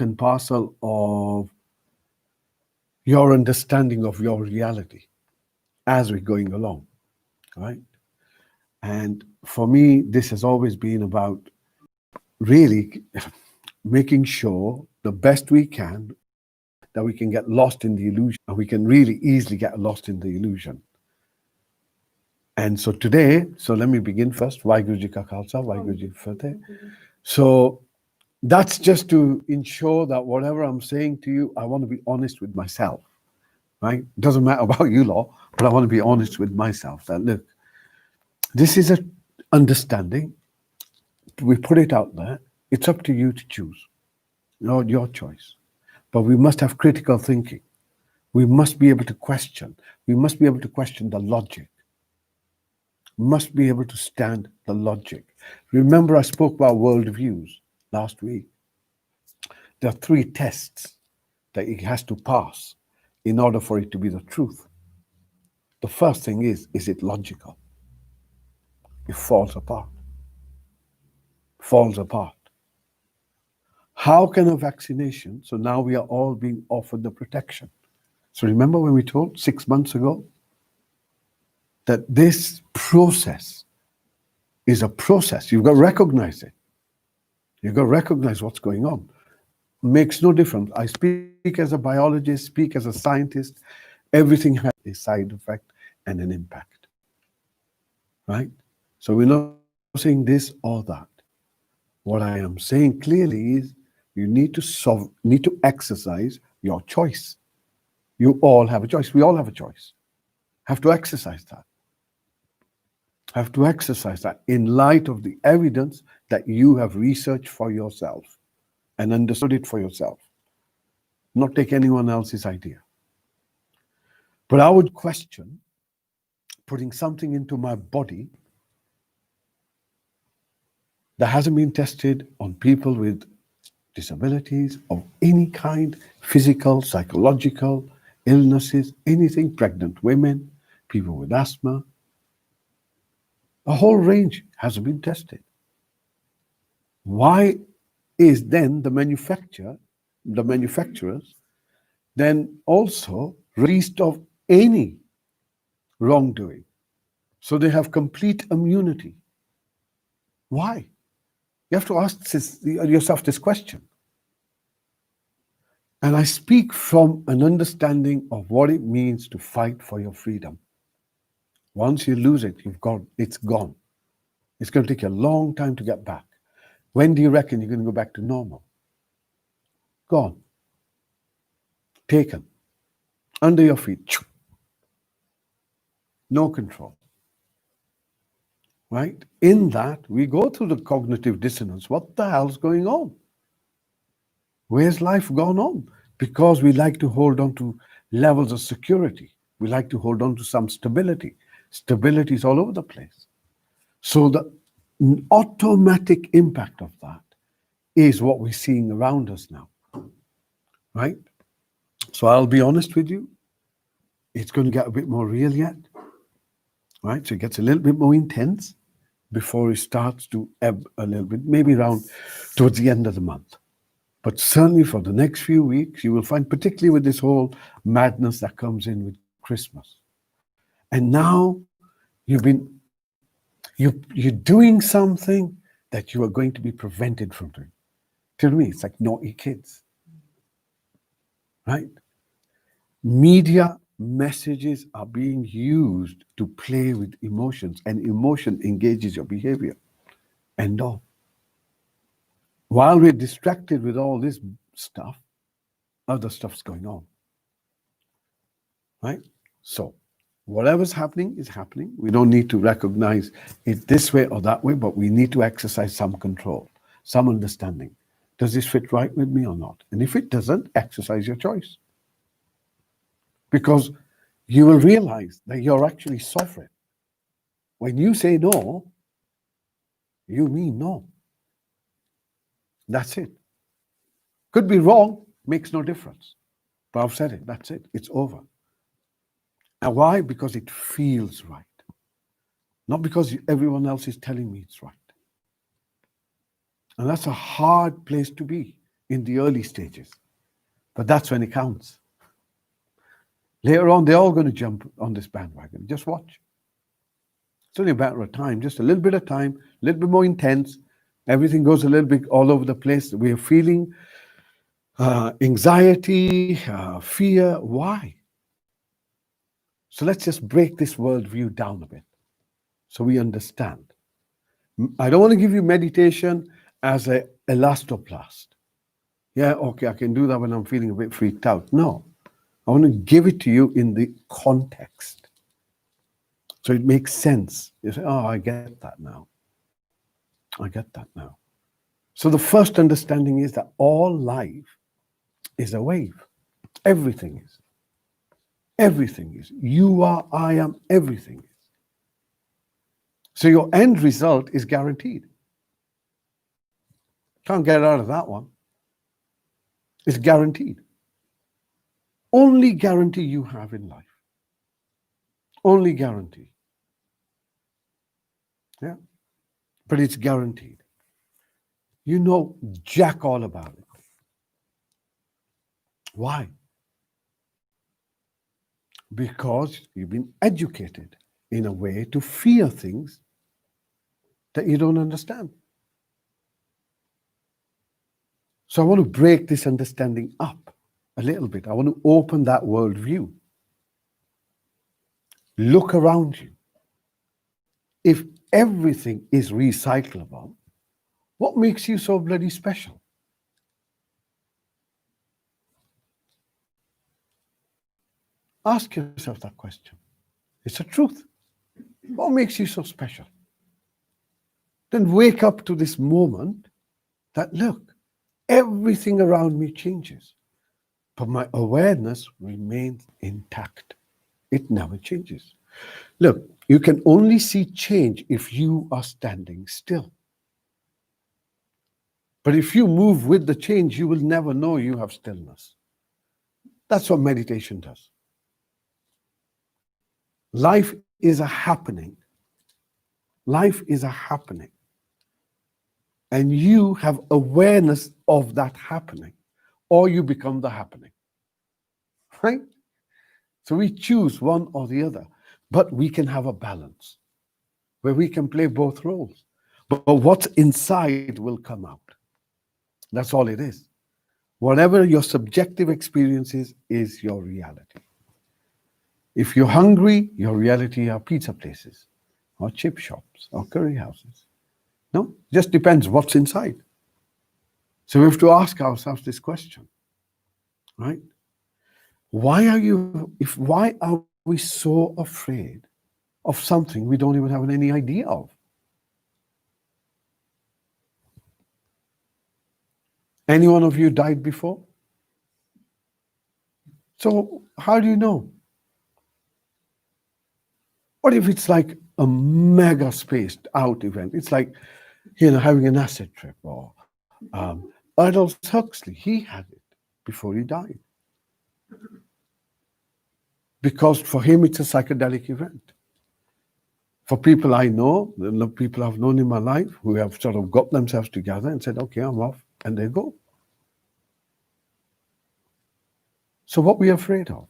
and parcel of your understanding of your reality as we're going along, right? And for me, this has always been about really making sure the best we can that we can get lost in the illusion, and we can really easily get lost in the illusion. And so today, so let me begin first. Vaheguru Ji Ka Khalsa, Vaheguru Ji Ki Fateh. So that's just to ensure that whatever I'm saying to you, I want to be honest with myself, right? Doesn't matter about you lot, but I want to be honest with myself that, look, this is a understanding. We put it out there. It's up to you to choose, not your choice. But we must have critical thinking. We must be able to question. We must be able to question the logic. We must be able to stand the logic. Remember, I spoke about worldviews last week. There are 3 tests that it has to pass in order for it to be the truth. The first thing is it logical? It falls apart. Falls apart. How can a vaccination, so now we are all being offered the protection. So remember when we told 6 months ago that this process is a process. You've got to recognize it. You've got to recognize what's going on. Makes no difference. I speak as a biologist, speak as a scientist. Everything has a side effect and an impact. Right? So we're not saying this or that. What I am saying clearly is you need to exercise your choice. You all have a choice. We all have a choice. Have to exercise that. Have to exercise that in light of the evidence that you have researched for yourself and understood it for yourself. Not take anyone else's idea. But I would question putting something into my body that hasn't been tested on people with disabilities of any kind, physical, psychological, illnesses, anything, pregnant women, people with asthma. A whole range hasn't been tested. Why is then the manufacturers then also released of any wrongdoing? So they have complete immunity. Why? You have to ask yourself this question. And I speak from an understanding of what it means to fight for your freedom. Once you lose it, it's gone. It's going to take you a long time to get back. When do you reckon you're going to go back to normal? Gone. Taken. Under your feet. No control. Right? In that, we go through the cognitive dissonance. What the hell's going on? Where's life gone on? Because we like to hold on to levels of security. We like to hold on to some stability. Stability is all over the place. So the automatic impact of that is what we're seeing around us now. Right? So I'll be honest with you. It's going to get a bit more real yet. Right? So it gets a little bit more intense before it starts to ebb a little bit, maybe around towards the end of the month. But certainly for the next few weeks, you will find, particularly with this whole madness that comes in with Christmas. And now you're doing something that you are going to be prevented from doing. To me, it's like naughty kids. Right? Media messages are being used to play with emotions, and emotion engages your behavior. And all. While we're distracted with all this stuff, other stuff's going on. Right? So, whatever's happening is happening. We don't need to recognize it this way or that way, but we need to exercise some control, some understanding. Does this fit right with me or not? And if it doesn't, exercise your choice. Because you will realize that you're actually sovereign. When you say no, you mean no. That's it. Could be wrong, makes no difference. But I've said it, that's it, it's over. And why? Because it feels right. Not because everyone else is telling me it's right. And that's a hard place to be. in the early stages, but that's when it counts. Later on, they're all going to jump on this bandwagon. Just watch. It's only a matter of time, just a little bit of time, a little bit more intense. Everything goes a little bit all over the place. We are feeling anxiety, fear. Why? So let's just break this worldview down a bit so we understand. I don't want to give you meditation as a elastoplast. Yeah, okay, I can do that when I'm feeling a bit freaked out. No, I want to give it to you in the context. So it makes sense. You say, oh, I get that now. I get that now. So the first understanding is that all life is a wave. Everything is. Everything is. You are, I am, everything is. So your end result is guaranteed. Can't get out of that one. It's guaranteed. Only guarantee you have in life. Only guarantee. Yeah. But it's guaranteed. You know jack all about it. Why? Because you've been educated in a way to fear things that you don't understand. So I want to break this understanding up a little bit. I want to open that worldview. Look around you. If everything is recyclable, what makes you so bloody special? Ask yourself that question. It's a truth. What makes you so special? Then wake up to this moment that, look, everything around me changes, but my awareness remains intact. It never changes. Look, you can only see change if you are standing still. But if you move with the change, you will never know you have stillness. That's what meditation does. Life is a happening. Life is a happening. And you have awareness of that happening, or you become the happening. Right? So we choose one or the other, but we can have a balance where we can play both roles. But what's inside will come out. That's all it is. Whatever your subjective experience is your reality. If you're hungry, your reality are pizza places, or chip shops, or curry houses. No, it just depends what's inside. So we have to ask ourselves this question, right? Why are we so afraid of something we don't even have any idea of? Any one of you died before? So how do you know? What if it's like a mega spaced out event? It's like, having an acid trip, or Aldous Huxley, he had it before he died. Because for him, it's a psychedelic event. For people I know, the people I've known in my life who have sort of got themselves together and said, okay, I'm off, and they go. So what are we afraid of?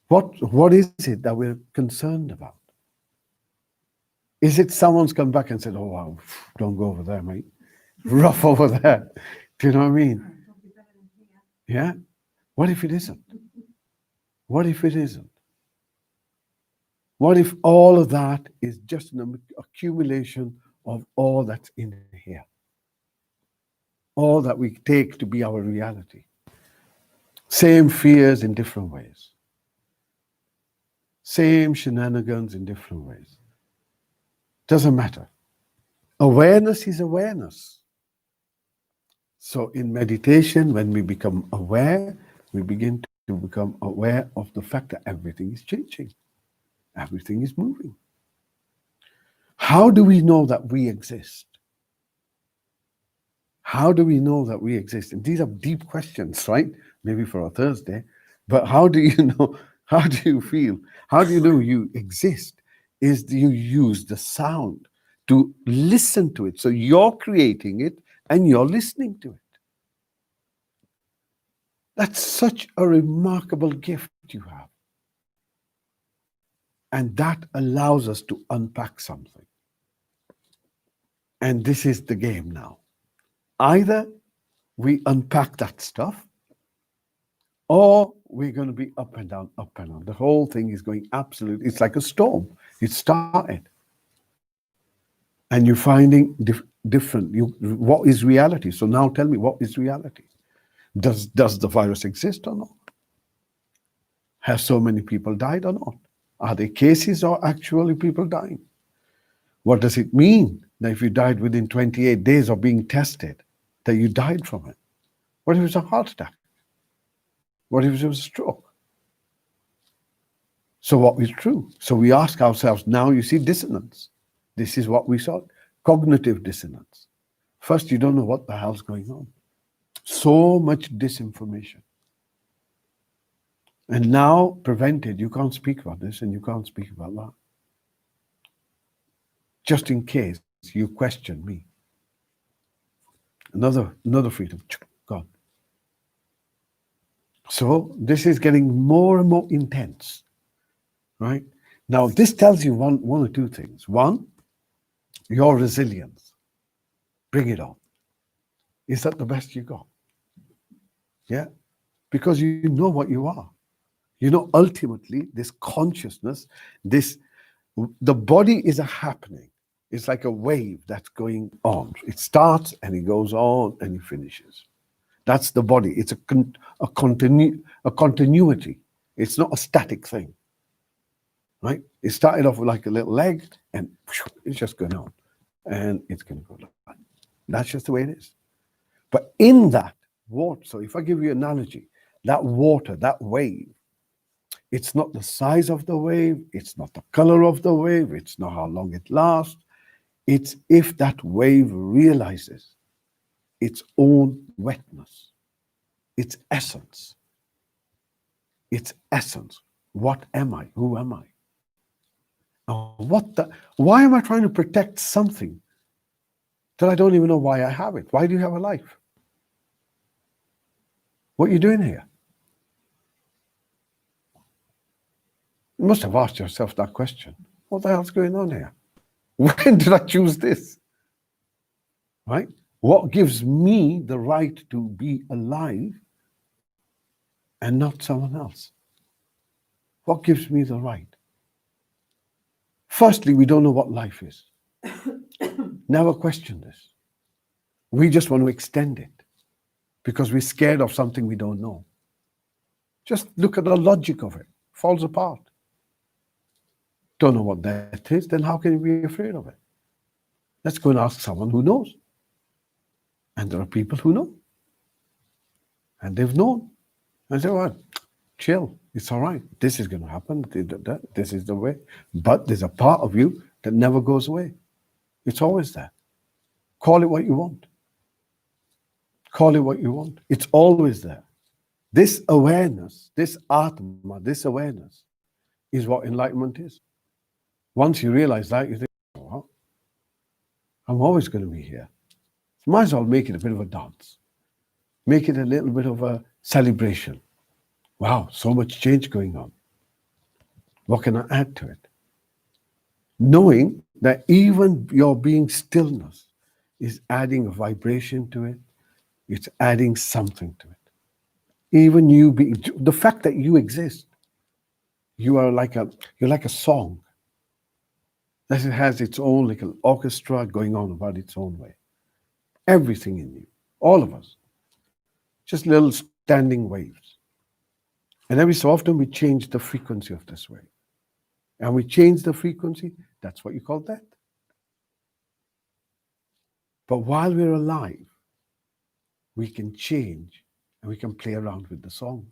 What is it that we're concerned about? Is it someone's come back and said, oh, wow, don't go over there, mate. Rough over there. Do you know what I mean? Yeah? What if it isn't? What if it isn't? What if all of that is just an accumulation of all that's in here? All that we take to be our reality. Same fears in different ways. Same shenanigans in different ways. Doesn't matter. Awareness is awareness. So in meditation, when we become aware, we begin to become aware of the fact that everything is changing. Everything is moving. How do we know that we exist? How do we know that we exist? And these are deep questions, right? Maybe for a Thursday. But how do you know? How do you feel? How do you know you exist? Is you use the sound to listen to it. So you're creating it and you're listening to it. That's such a remarkable gift you have. And that allows us to unpack something. And this is the game now. Either we unpack that stuff, or we're going to be up and down, up and down. The whole thing is going absolutely, it's like a storm. It started. And you're finding different, what is reality? So now tell me, what is reality? Does the virus exist or not? Have so many people died or not? Are there cases or actually people dying? What does it mean that if you died within 28 days of being tested, that you died from it? What if it was a heart attack? What if it was a stroke? So what is true? So we ask ourselves, now you see dissonance. This is what we saw, cognitive dissonance. First, you don't know what the hell's going on. So much disinformation. And now prevented, you can't speak about this and you can't speak about that. Just in case you question me. Another freedom, gone. So this is getting more and more intense, right? Now this tells you one or two things. One, your resilience. Bring it on. Is that the best you got? Yeah? Because you know what you are. You know, ultimately, this consciousness, the body is a happening. It's like a wave that's going on. It starts and it goes on and it finishes. That's the body. It's a continuity. It's not a static thing, right? It started off with like a little leg and it's just going on and it's going to go like that. That's just the way it is. But in that water, so if I give you an analogy, that water, that wave, it's not the size of the wave, it's not the color of the wave, it's not how long it lasts. It's if that wave realizes its own wetness, its essence. Its essence. What am I? Who am I? Why am I trying to protect something that I don't even know why I have it? Why do you have a life? What are you doing here? You must have asked yourself that question. What the hell's going on here? When did I choose this? Right? What gives me the right to be alive and not someone else? What gives me the right? Firstly, we don't know what life is. Never question this. We just want to extend it because we're scared of something we don't know. Just look at the logic of it. Falls apart. Don't know what that is, then how can you be afraid of it? Let's go and ask someone who knows. And there are people who know. And they've known. And say, well, chill, it's all right. This is going to happen. This is the way. But there's a part of you that never goes away. It's always there. Call it what you want. Call it what you want. It's always there. This awareness, this Atma, this awareness is what enlightenment is. Once you realize that, you think, oh, well, I'm always going to be here. Might as well make it a bit of a dance. Make it a little bit of a celebration. Wow, so much change going on. What can I add to it? Knowing that even your being stillness is adding a vibration to it. It's adding something to it. Even you being, the fact that you exist, you're like a song that it has its own like an orchestra going on about its own way. Everything in you, all of us, just little standing waves. And every so often we change the frequency of this wave. And we change the frequency, that's what you call death. But while we're alive, we can change and we can play around with the song.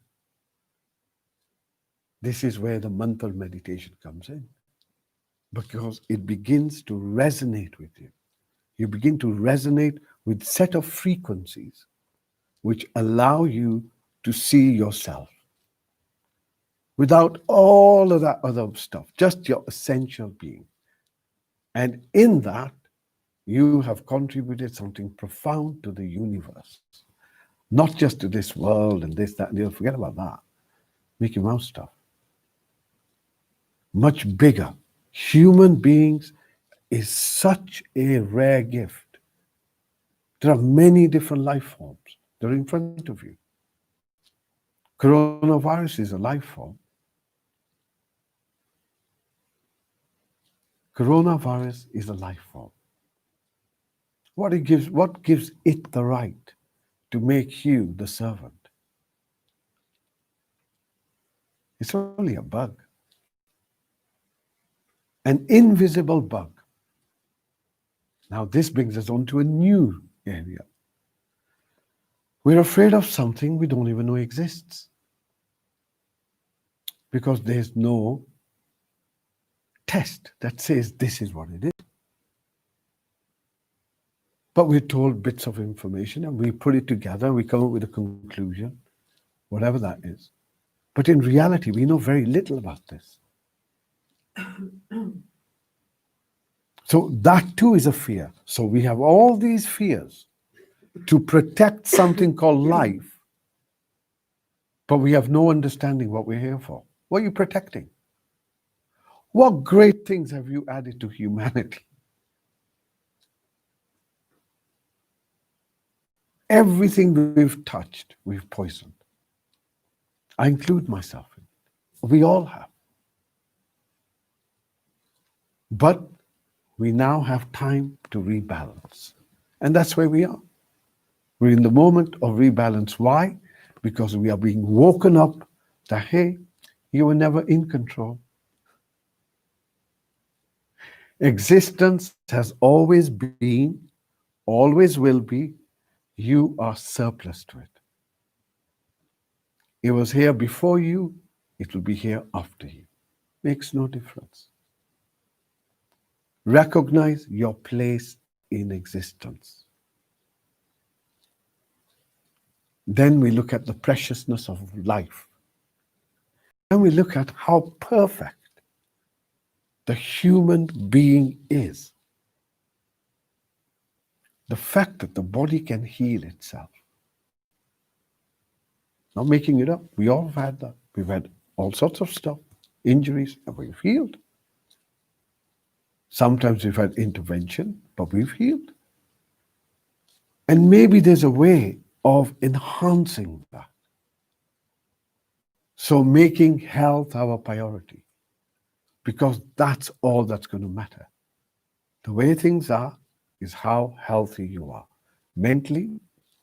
This is where the mantra meditation comes in. Because it begins to resonate with you. You begin to resonate with a set of frequencies which allow you to see yourself without all of that other stuff, just your essential being. And in that, you have contributed something profound to the universe. not just to this world and this, that, and the other. Forget about that. Mickey Mouse stuff. Much bigger. Human beings is such a rare gift. There are many different life forms that are in front of you. Coronavirus is a life form. Coronavirus is a life form. What gives it the right to make you the servant? It's only a bug. An invisible bug. Now this brings us on to a new area. We're afraid of something we don't even know exists because there's no test that says this is what it is. But we're told bits of information and we put it together and we come up with a conclusion, whatever that is. But in reality, we know very little about this. So that too is a fear. So we have all these fears to protect something called life, but we have no understanding what we're here for. What are you protecting? What great things have you added to humanity? Everything we've touched, we've poisoned. I include myself in it. We all have. But we now have time to rebalance. And that's where we are. We're in the moment of rebalance. Why? Because we are being woken up that, hey, you were never in control. Existence has always been, always will be. You are surplus to it. It was here before you, it will be here after you. Makes no difference. Recognize your place in existence. Then we look at the preciousness of life. Then we look at how perfect the human being is. The fact that the body can heal itself. Not making it up. We all have had that. We've had all sorts of stuff, injuries, and we've healed. Sometimes we've had intervention, but we've healed. And maybe there's a way of enhancing that. So making health our priority, because that's all that's going to matter. The way things are is how healthy you are, mentally,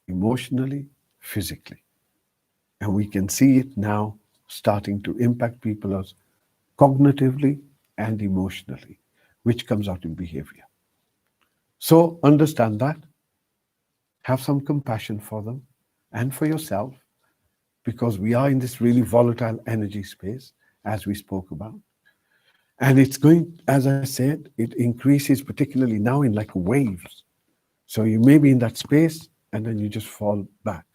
emotionally, physically. And we can see it now starting to impact people as cognitively and emotionally, which comes out in behavior. So understand that. Have some compassion for them and for yourself, because we are in this really volatile energy space, as we spoke about. And it's going, as I said, it increases particularly now in like waves. So you may be in that space and then you just fall back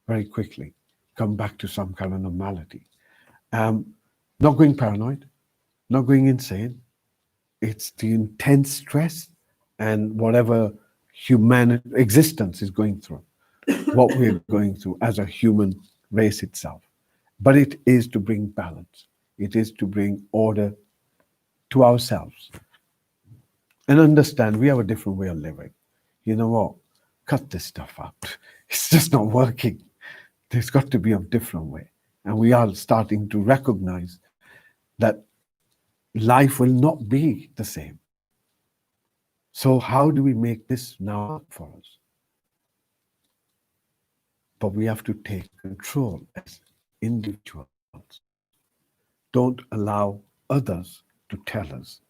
very quickly, come back to some kind of normality. Not going paranoid, not going insane. It's the intense stress and whatever human existence is going through, what we're going through as a human race itself. But it is to bring balance. It is to bring order to ourselves and understand we have a different way of living. You know what? Cut this stuff out. It's just not working. There's got to be a different way. And we are starting to recognize that life will not be the same. So how do we make this now work for us? But we have to take control as individuals. Don't allow others to tell us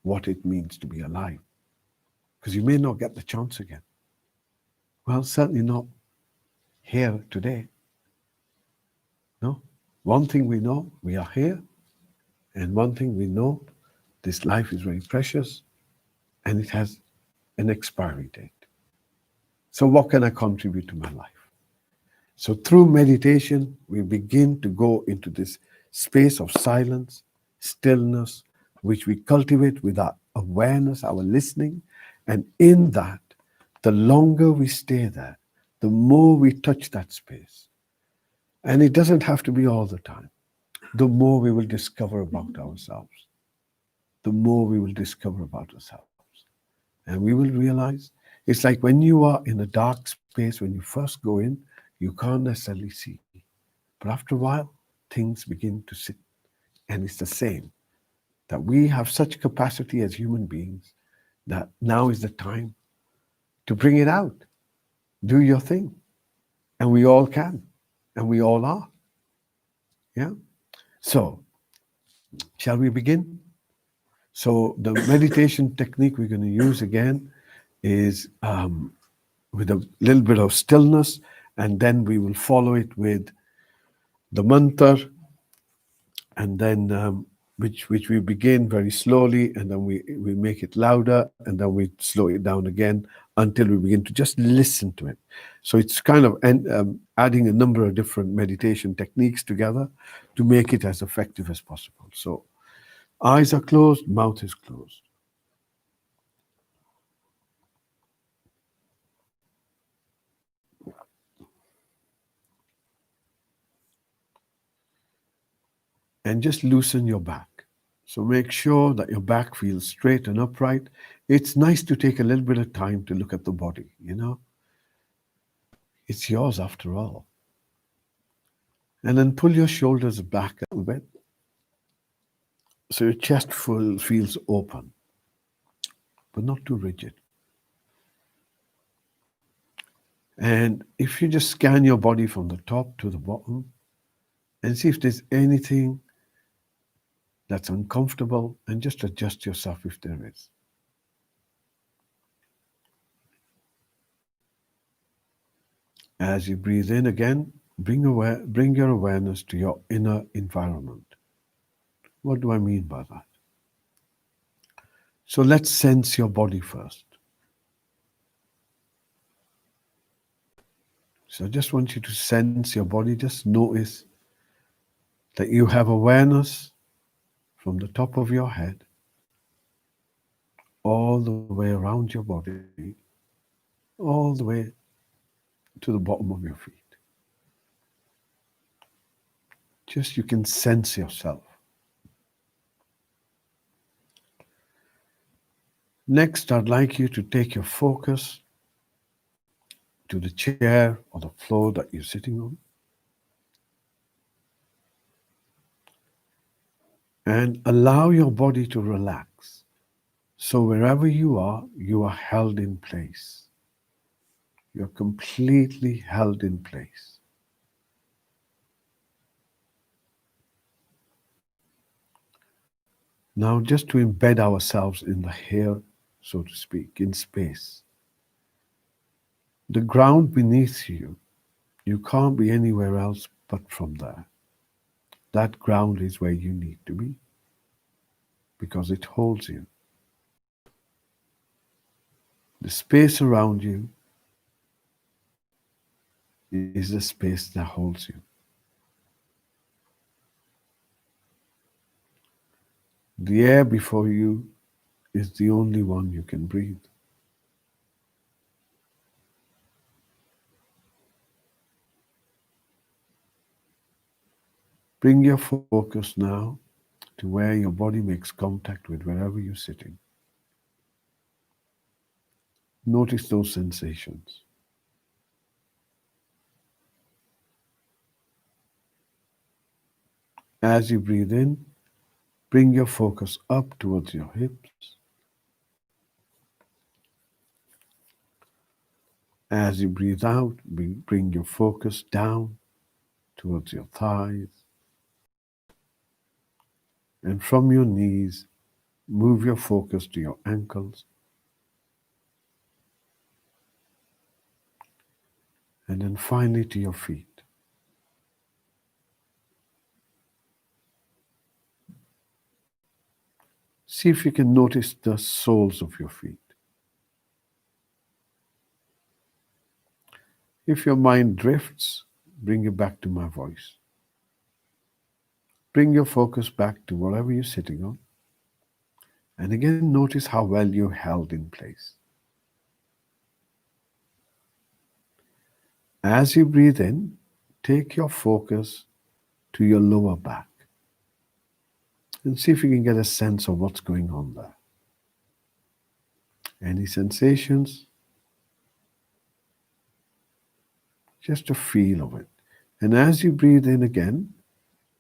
what it means to be alive, because you may not get the chance again. Well, certainly not here today. No. One thing we know, we are here. And one thing we know, this life is very precious and it has an expiry date. So what can I contribute to my life? So through meditation, we begin to go into this space of silence, stillness, which we cultivate with our awareness, our listening. And in that, the longer we stay there, the more we touch that space, and it doesn't have to be all the time, the more we will discover about ourselves, the more we will discover about ourselves. And we will realize it's like when you are in a dark space, when you first go in, you can't necessarily see. But after a while, things begin to sit. And it's the same that we have such capacity as human beings that now is the time to bring it out. Do your thing. And we all can. And we all are. Yeah. So, shall we begin? So, the meditation technique we're going to use again is with a little bit of stillness, and then we will follow it with the mantra, and then which we begin very slowly, and then we make it louder, and then we slow it down again until we begin to just listen to it. So it's kind of adding a number of different meditation techniques together to make it as effective as possible. So eyes are closed, mouth is closed. And just loosen your back. So make sure that your back feels straight and upright. It's nice to take a little bit of time to look at the body, you know? It's yours after all. And then pull your shoulders back a little bit so your chest full feels open, but not too rigid. And if you just scan your body from the top to the bottom and see if there's anything that's uncomfortable, and just adjust yourself if there is. As you breathe in again, bring your awareness to your inner environment. What do I mean by that? So let's sense your body first. So I just want you to sense your body. Just notice that you have awareness from the top of your head all the way around your body, all the way to the bottom of your feet. Just you can sense yourself. Next, I'd like you to take your focus to the chair or the floor that you're sitting on, and allow your body to relax. So wherever you are held in place. You're completely held in place. Now, just to embed ourselves in the here, so to speak, in space, the ground beneath you, you can't be anywhere else but from there. That ground is where you need to be because it holds you. The space around you is the space that holds you. The air before you is the only one you can breathe. Bring your focus now to where your body makes contact with wherever you're sitting. Notice those sensations. As you breathe in, bring your focus up towards your hips. As you breathe out, bring your focus down towards your thighs. And from your knees, move your focus to your ankles. And then finally to your feet. See if you can notice the soles of your feet. If your mind drifts, bring it back to my voice. Bring your focus back to whatever you're sitting on. And again, notice how well you're held in place. As you breathe in, take your focus to your lower back and see if you can get a sense of what's going on there. Any sensations? Just a feel of it. And as you breathe in again,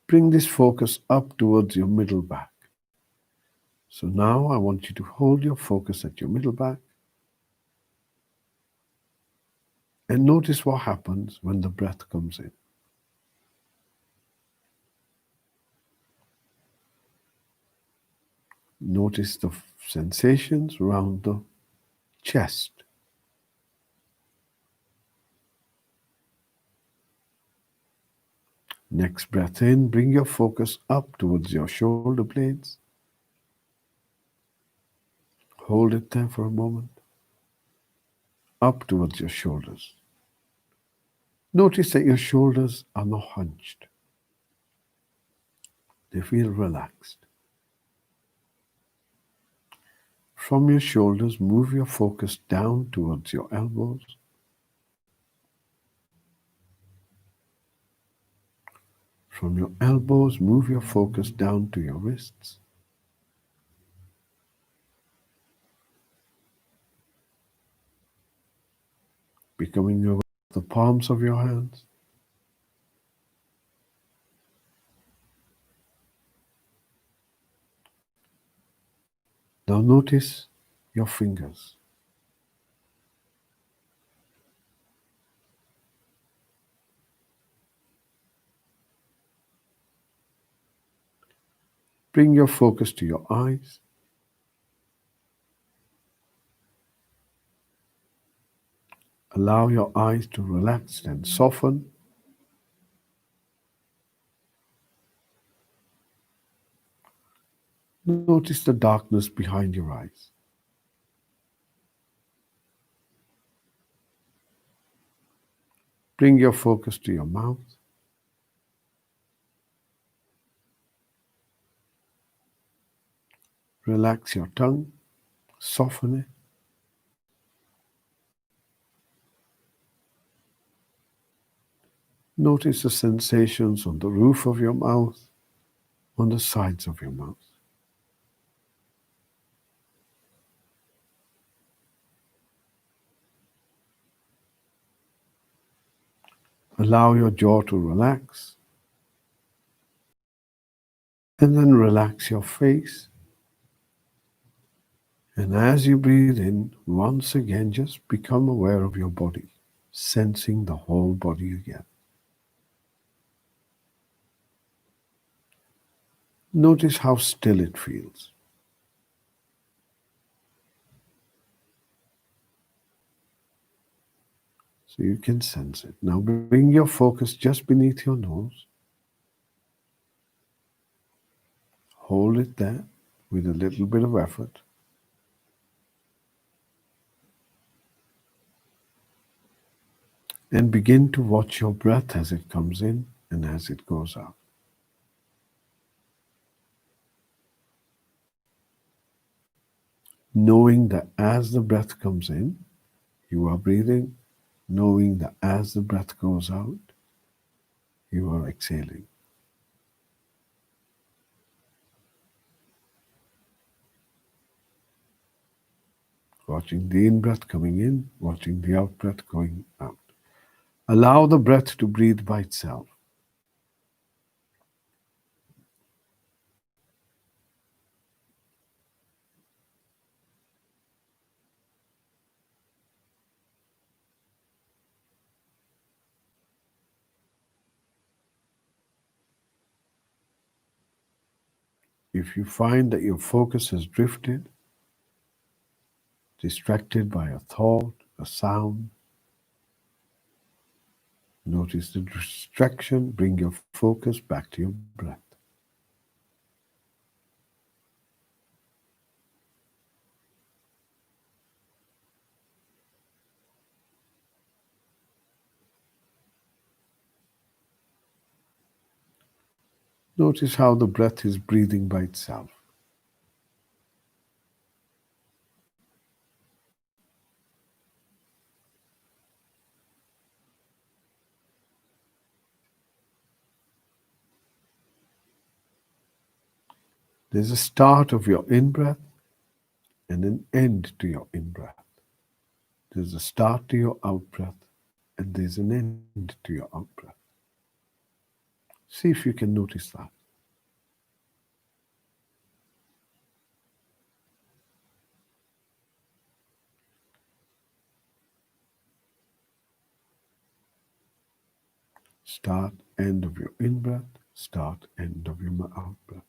bring this focus up towards your middle back. So now I want you to hold your focus at your middle back and notice what happens when the breath comes in. Notice the sensations around the chest. Next breath in, bring your focus up towards your shoulder blades. Hold it there for a moment. Up towards your shoulders. Notice that your shoulders are not hunched. They feel relaxed. From your shoulders, move your focus down towards your elbows. From your elbows, move your focus down to your wrists. Becoming aware of the palms of your hands. Now notice your fingers. Bring your focus to your eyes. Allow your eyes to relax and soften. Notice the darkness behind your eyes. Bring your focus to your mouth. Relax your tongue. Soften it. Notice the sensations on the roof of your mouth, on the sides of your mouth. Allow your jaw to relax. And then relax your face. And as you breathe in, once again, just become aware of your body, sensing the whole body again. Notice how still it feels. So you can sense it. Now bring your focus just beneath your nose. Hold it there with a little bit of effort. And begin to watch your breath as it comes in and as it goes out. Knowing that as the breath comes in, you are breathing. Knowing that as the breath goes out, you are exhaling. Watching the in-breath coming in, watching the out-breath going out. Allow the breath to breathe by itself. If you find that your focus has drifted, distracted by a thought, a sound, notice the distraction, bring your focus back to your breath. Notice how the breath is breathing by itself. There's a start of your in breath and an end to your in breath. There's a start to your out breath and there's an end to your out breath. See if you can notice that. Start, end of your in breath, start, end of your out breath.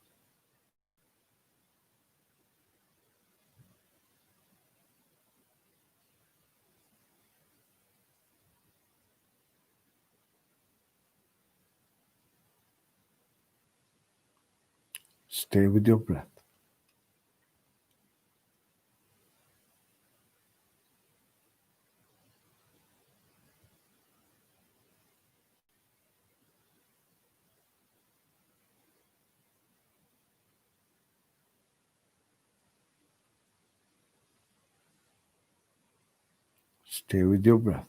Stay with your breath. Stay with your breath.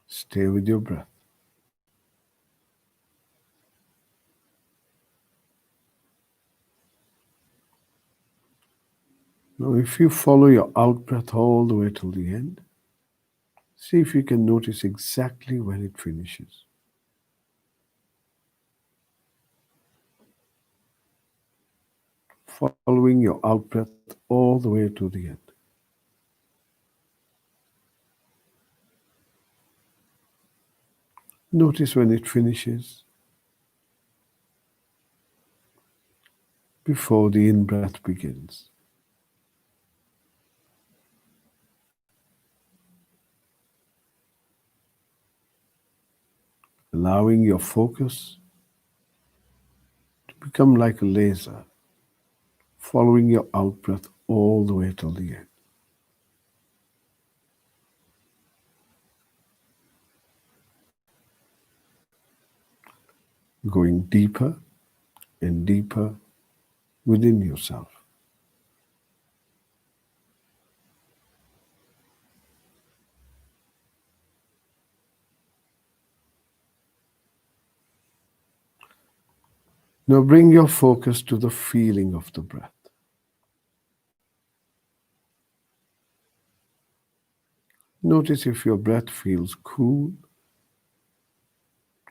Stay with your breath. Now, if you follow your out breath all the way till the end, see if you can notice exactly when it finishes. Following your out breath all the way to the end. Notice when it finishes before the in breath begins. Allowing your focus to become like a laser, following your out breath all the way till the end. Going deeper and deeper within yourself. Now bring your focus to the feeling of the breath. Notice if your breath feels cool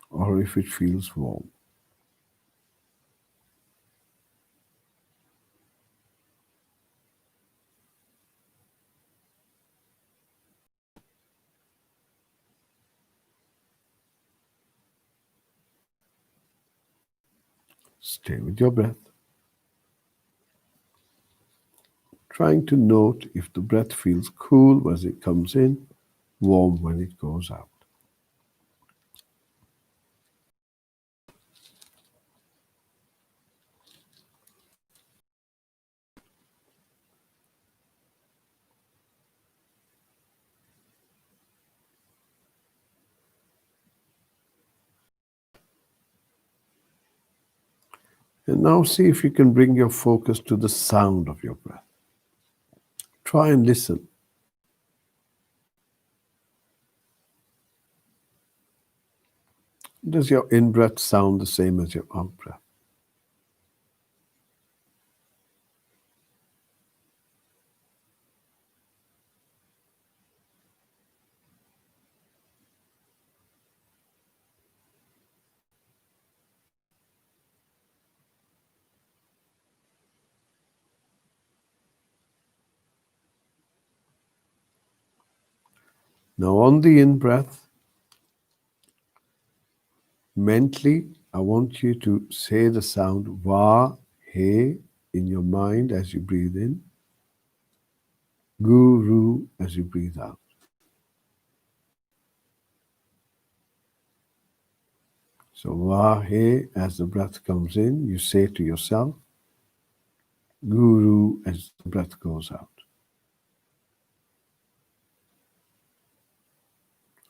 or if it feels warm. Stay with your breath, trying to note if the breath feels cool as it comes in, warm when it goes out. And now see if you can bring your focus to the sound of your breath. Try and listen. Does your in breath sound the same as your out breath? Now on the in breath, mentally, I want you to say the sound va, he in your mind as you breathe in, guru as you breathe out. So va, he, as the breath comes in, you say to yourself, guru as the breath goes out.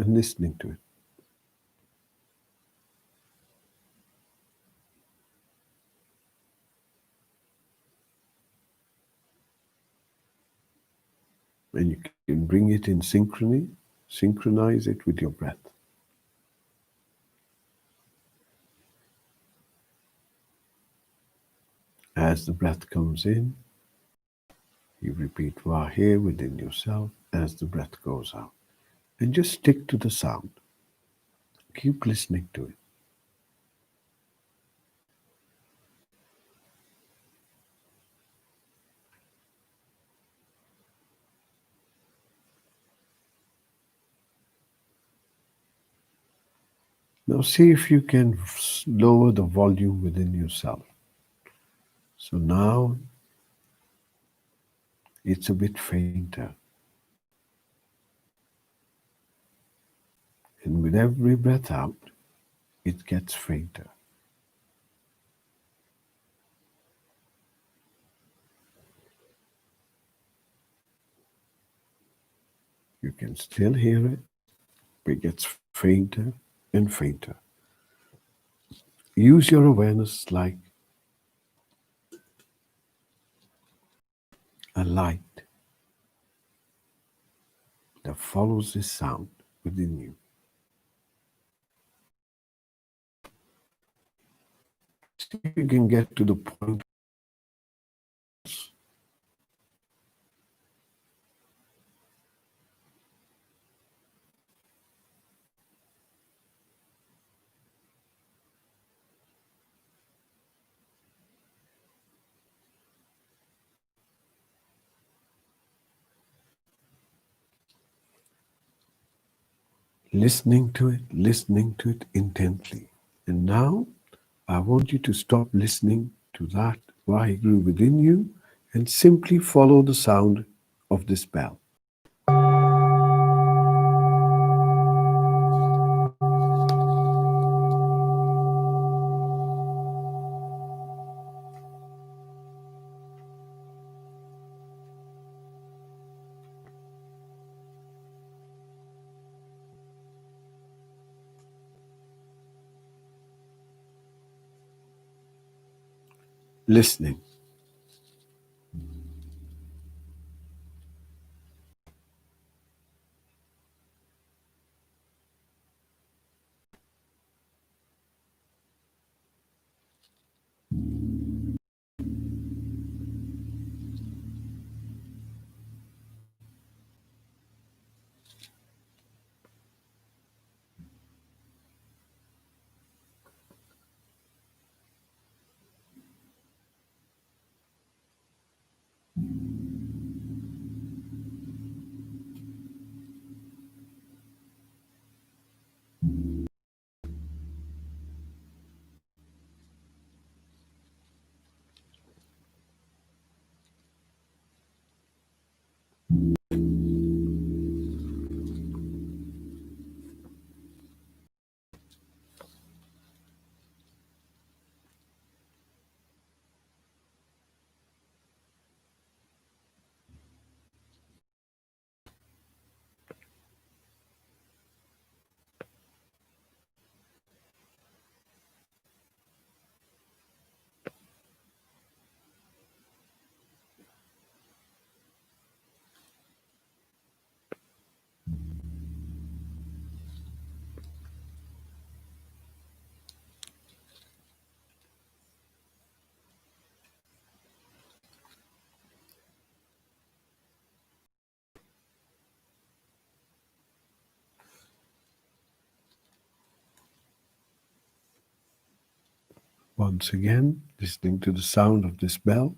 and listening to it. And you can bring it in synchrony, synchronize it with your breath. As the breath comes in, you repeat Va here within yourself as the breath goes out. And just stick to the sound. Keep listening to it. Now see if you can lower the volume within yourself. So now it's a bit fainter. And with every breath out, it gets fainter. You can still hear it, but it gets fainter and fainter. Use your awareness like a light that follows this sound within you. See if you can get to the point. Listening to it intently. And now I want you to stop listening to that Vaheguru within you and simply follow the sound of this bell. Listening. Once again, listening to the sound of this bell.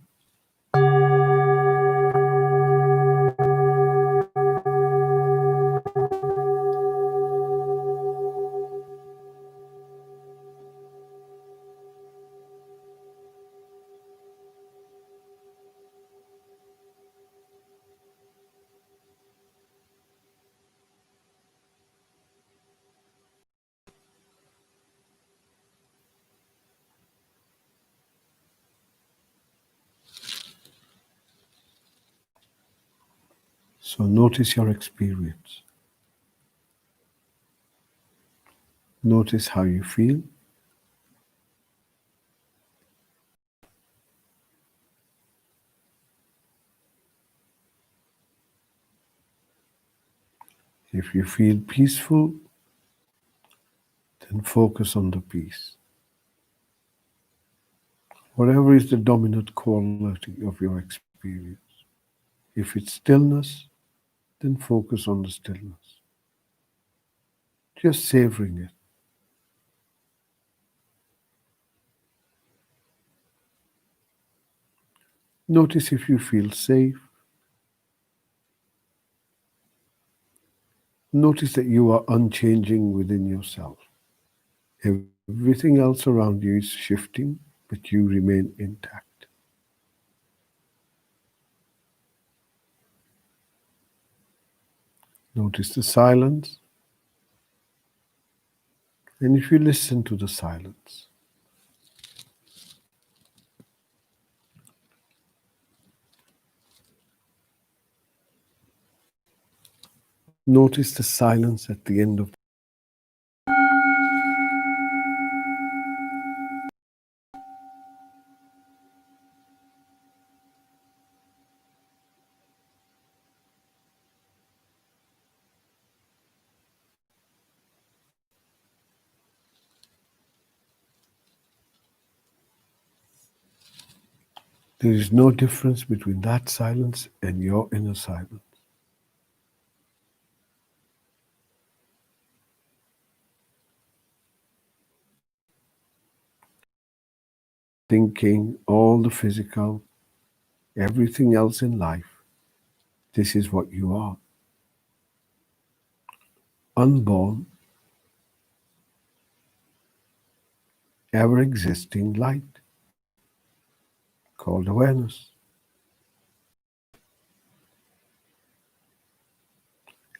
So notice your experience. Notice how you feel. If you feel peaceful, then focus on the peace. Whatever is the dominant quality of your experience. If it's stillness, then focus on the stillness. Just savoring it. Notice if you feel safe. Notice that you are unchanging within yourself. Everything else around you is shifting, but you remain intact. Notice the silence, and if you listen to the silence, notice the silence at the end of. There is no difference between that silence and your inner silence. Thinking, all the physical, everything else in life, this is what you are. Unborn, ever existing light called awareness.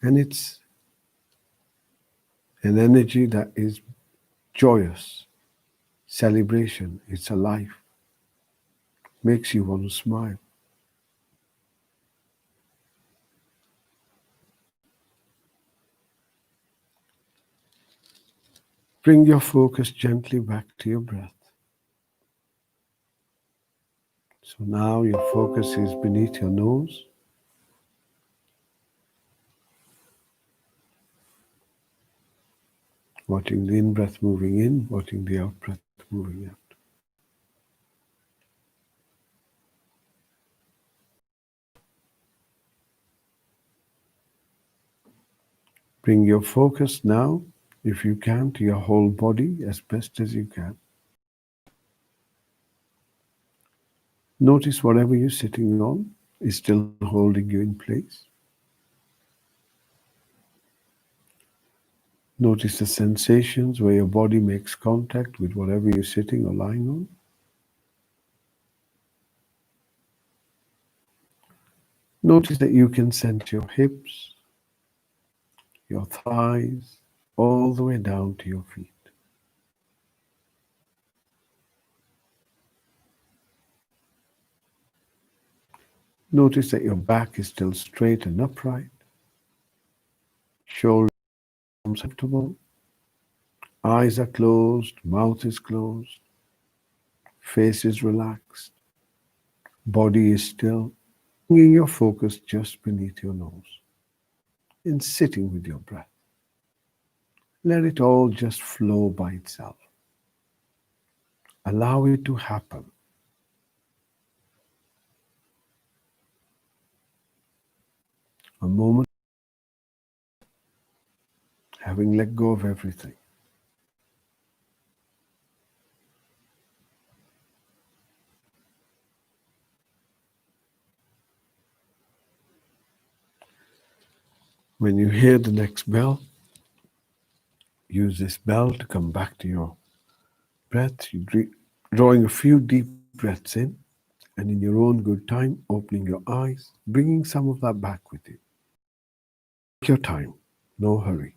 And it's an energy that is joyous, celebration, it's alive, makes you want to smile. Bring your focus gently back to your breath. So now your focus is beneath your nose. Watching the in-breath moving in, watching the out-breath moving out. Bring your focus now, if you can, to your whole body as best as you can. Notice whatever you're sitting on is still holding you in place. Notice the sensations where your body makes contact with whatever you're sitting or lying on. Notice that you can sense your hips, your thighs, all the way down to your feet. Notice that your back is still straight and upright, shoulders comfortable, eyes are closed, mouth is closed, face is relaxed, body is still. Bringing your focus just beneath your nose and sitting with your breath. Let it all just flow by itself. Allow it to happen. A moment having let go of everything. When you hear the next bell, use this bell to come back to your breath. You're drawing a few deep breaths in, and in your own good time, opening your eyes, bringing some of that back with you. Take your time, no hurry.